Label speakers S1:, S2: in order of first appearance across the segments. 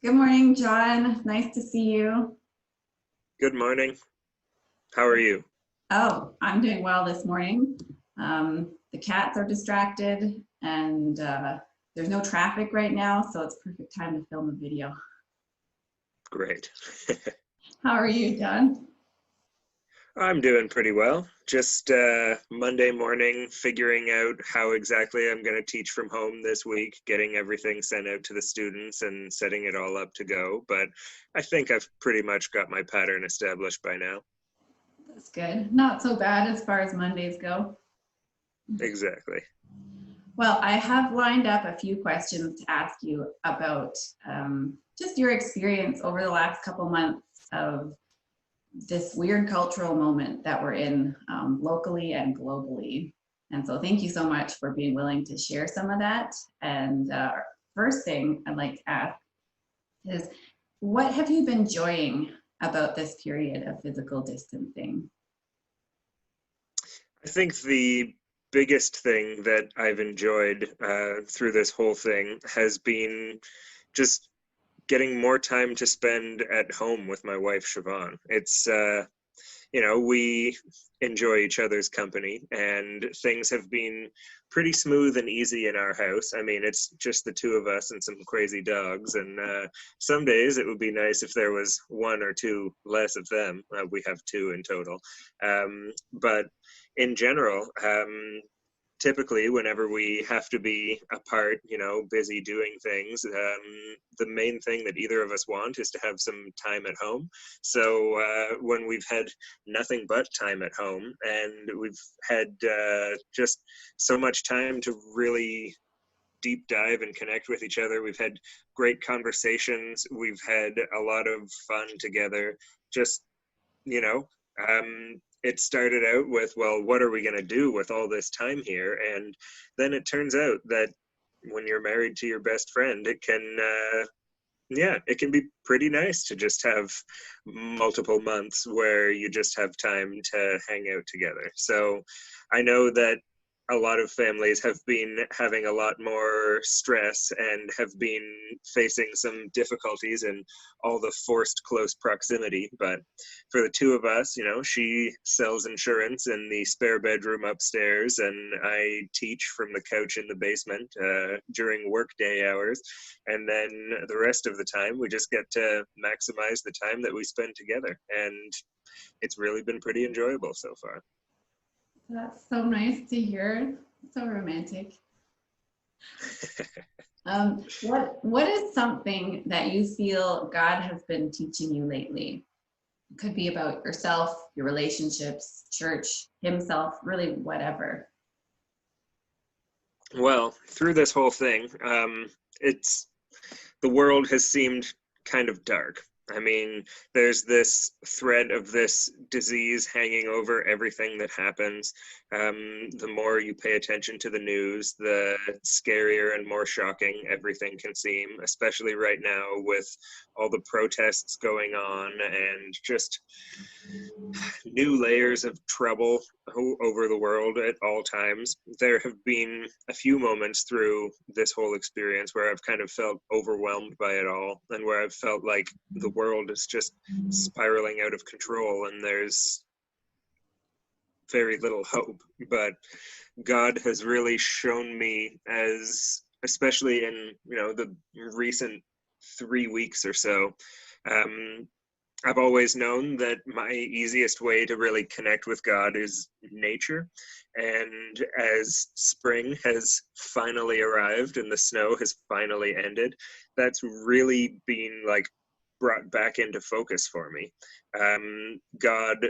S1: Good morning, John. Nice to see you.
S2: Good morning. How are you?
S1: Oh, I'm doing well this morning. The cats are distracted and there's no traffic right now, so it's perfect time to film a video.
S2: Great.
S1: How are you, John?
S2: I'm doing pretty well. Just Monday morning, figuring out how exactly I'm going to teach from home this week, getting everything sent out to the students and setting it all up to go. But I think I've pretty much got my pattern established by now.
S1: That's good. Not so bad as far as Mondays go.
S2: Exactly.
S1: Well, I have lined up a few questions to ask you about just your experience over the last couple months of this weird cultural moment that we're in locally and globally. And so thank you so much for being willing to share some of that. And first thing I'd like to ask is, what have you been enjoying about this period of physical distancing?
S2: I think the biggest thing that I've enjoyed through this whole thing has been just getting more time to spend at home with my wife, Siobhan. We enjoy each other's company and things have been pretty smooth and easy in our house. I mean, it's just the two of us and some crazy dogs. And some days it would be nice if there was one or two less of them. We have two in total. But in general, typically whenever we have to be apart, busy doing things, the main thing that either of us want is to have some time at home. So when we've had nothing but time at home and we've had just so much time to really deep dive and connect with each other, we've had great conversations, we've had a lot of fun together. Just you know, it started out with, well, what are we going to do with all this time here? And then it turns out that when you're married to your best friend, it can be pretty nice to just have multiple months where you just have time to hang out together. So I know that a lot of families have been having a lot more stress and have been facing some difficulties in all the forced close proximity. But for the two of us, she sells insurance in the spare bedroom upstairs, and I teach from the couch in the basement during workday hours. And then the rest of the time, we just get to maximize the time that we spend together. And it's really been pretty enjoyable so far.
S1: That's so nice to hear. So romantic. What is something that you feel God has been teaching you lately? It could be about yourself, your relationships, church, himself, really whatever.
S2: Well, through this whole thing, it's the world has seemed kind of dark. I mean, there's this thread of this disease hanging over everything that happens. The more you pay attention to the news, the scarier and more shocking everything can seem, especially right now with all the protests going on and just new layers of trouble over the world at all times. There have been a few moments through this whole experience where I've kind of felt overwhelmed by it all and where I've felt like the world is just spiraling out of control and there's very little hope. But God has really shown me, as especially in the recent 3 weeks or so, um, I've always known that my easiest way to really connect with God is nature. And as spring has finally arrived and the snow has finally ended, that's really been like brought back into focus for me. God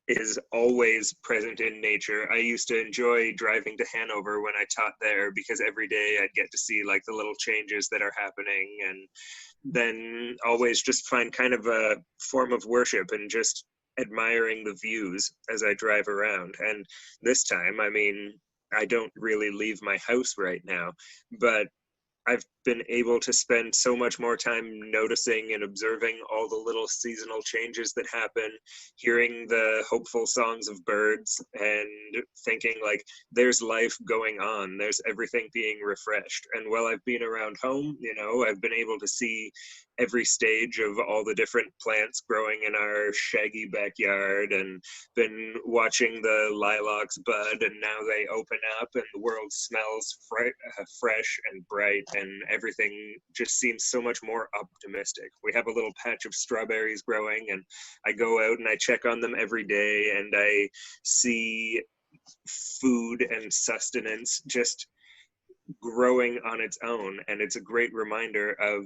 S2: is always present in nature. I used to enjoy driving to Hanover when I taught there because every day I'd get to see like the little changes that are happening, and then always just find kind of a form of worship and just admiring the views as I drive around. And this time, I mean, I don't really leave my house right now, but I've been able to spend so much more time noticing and observing all the little seasonal changes that happen, hearing the hopeful songs of birds and thinking like there's life going on, there's everything being refreshed. And while I've been around home, you know, I've been able to see every stage of all the different plants growing in our shaggy backyard, and been watching the lilacs bud, and now they open up and the world smells fresh and bright, and everything just seems so much more optimistic. We have a little patch of strawberries growing, and I go out and I check on them every day, and I see food and sustenance just growing on its own. And it's a great reminder of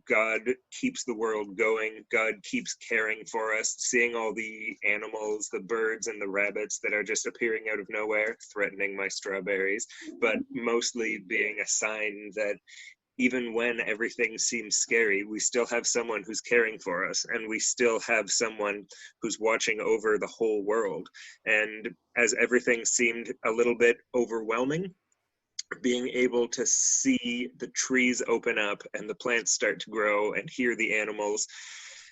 S2: God keeps the world going. God keeps caring for us. Seeing all the animals, the birds and the rabbits that are just appearing out of nowhere, threatening my strawberries, but mostly being a sign that even when everything seems scary, we still have someone who's caring for us, and we still have someone who's watching over the whole world. And as everything seemed a little bit overwhelming, being able to see the trees open up and the plants start to grow and hear the animals,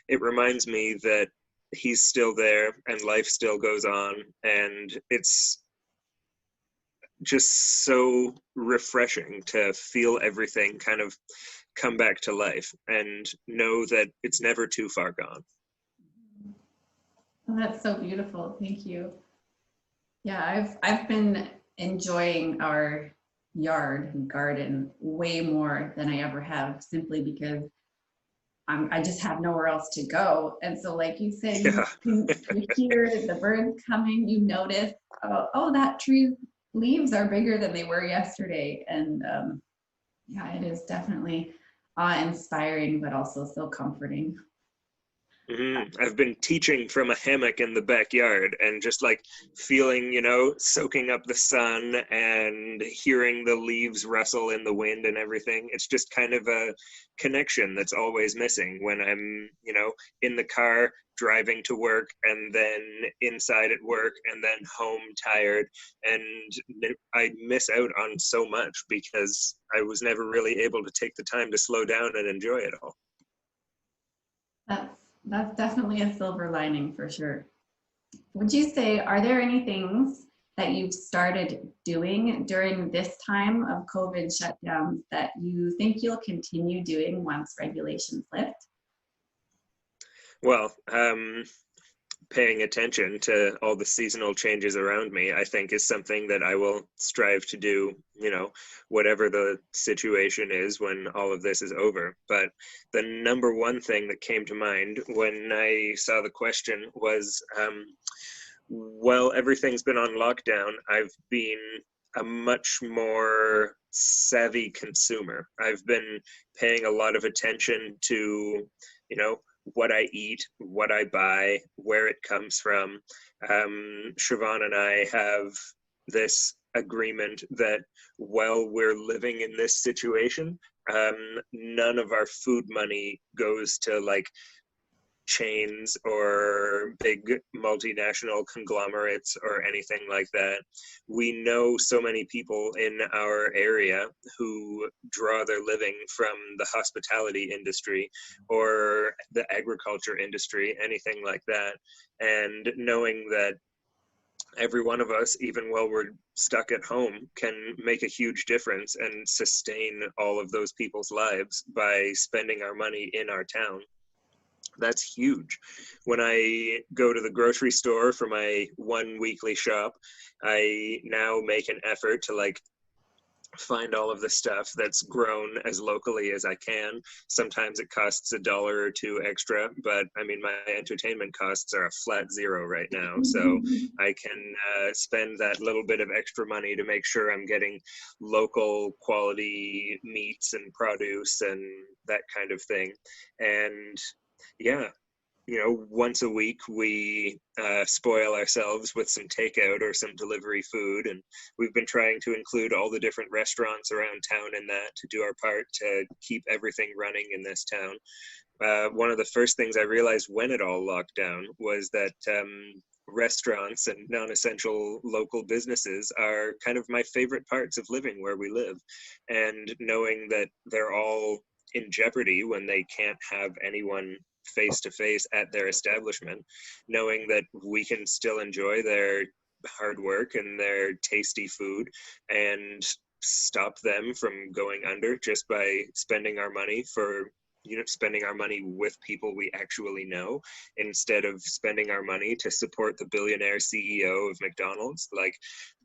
S2: it reminds me that he's still there and life still goes on. And it's just so refreshing to feel everything kind of come back to life and know that it's never too far gone.
S1: Oh, that's so beautiful. Thank you. Yeah, I've been enjoying our yard and garden way more than I ever have, simply because I just have nowhere else to go. And so, like you said,
S2: Yeah.
S1: you hear the birds coming, you notice, oh, that tree's leaves are bigger than they were yesterday. And yeah, it is definitely awe-inspiring, but also so comforting.
S2: I've been teaching from a hammock in the backyard, and just like feeling, you know, soaking up the sun and hearing the leaves rustle in the wind and everything. It's just kind of a connection that's always missing when I'm, you know, in the car driving to work, and then inside at work, and then home tired. And I miss out on so much because I was never really able to take the time to slow down and enjoy it all.
S1: That's definitely a silver lining for sure. Would you say, are there any things that you've started doing during this time of COVID shutdowns that you think you'll continue doing once regulations lift?
S2: Well, paying attention to all the seasonal changes around me, I think, is something that I will strive to do, you know, whatever the situation is when all of this is over. But the number one thing that came to mind when I saw the question was, well, everything's been on lockdown, I've been a much more savvy consumer. I've been paying a lot of attention to, you know, what I eat, what I buy, where it comes from. Siobhan and I have this agreement that while we're living in this situation, none of our food money goes to like chains or big multinational conglomerates or anything like that. We know so many people in our area who draw their living from the hospitality industry or the agriculture industry, anything like that. And knowing that every one of us, even while we're stuck at home, can make a huge difference and sustain all of those people's lives by spending our money in our town. That's huge. When I go to the grocery store for my one weekly shop, I now make an effort to like find all of the stuff that's grown as locally as I can. Sometimes it costs $1 or $2 extra, but I mean, my entertainment costs are a flat zero right now. So I can spend that little bit of extra money to make sure I'm getting local quality meats and produce and that kind of thing. And yeah, you know, once a week we spoil ourselves with some takeout or some delivery food, and we've been trying to include all the different restaurants around town in that to do our part to keep everything running in this town. One of the first things I realized when it all locked down was that restaurants and non-essential local businesses are kind of my favorite parts of living where we live. And knowing that they're all in jeopardy when they can't have anyone face to face at their establishment, knowing that we can still enjoy their hard work and their tasty food and stop them from going under just by spending our money for, spending our money with people we actually know instead of spending our money to support the billionaire CEO of McDonald's. Like,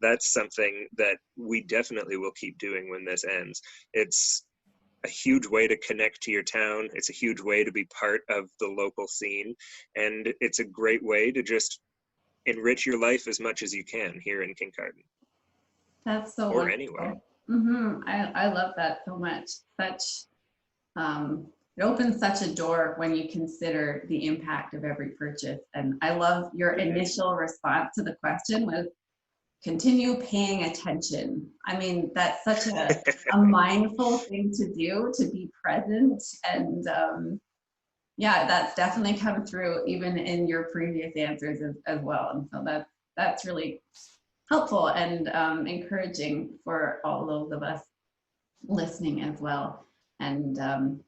S2: that's something that we definitely will keep doing when this ends. It's a huge way to connect to your town. It's a huge way to be part of the local scene. And it's a great way to just enrich your life as much as you can here in Kincardine.
S1: That's so
S2: or
S1: wonderful.
S2: anywhere.
S1: I love that so much. It opens such a door when you consider the impact of every purchase. And I love your initial response to the question was continue paying attention. I mean, that's such a mindful thing to do, to be present. And yeah, that's definitely come through even in your previous answers as well. And so that's really helpful and encouraging for all those of us listening as well. And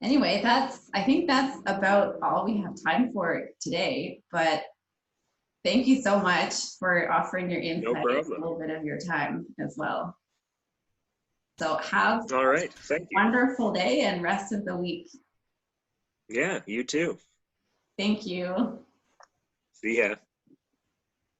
S1: anyway, I think that's about all we have time for today, but thank you so much for offering your insight, a little bit of your time as well. So have
S2: all right, thank you.
S1: Wonderful day and rest of the week.
S2: Yeah, you too.
S1: Thank you.
S2: See ya.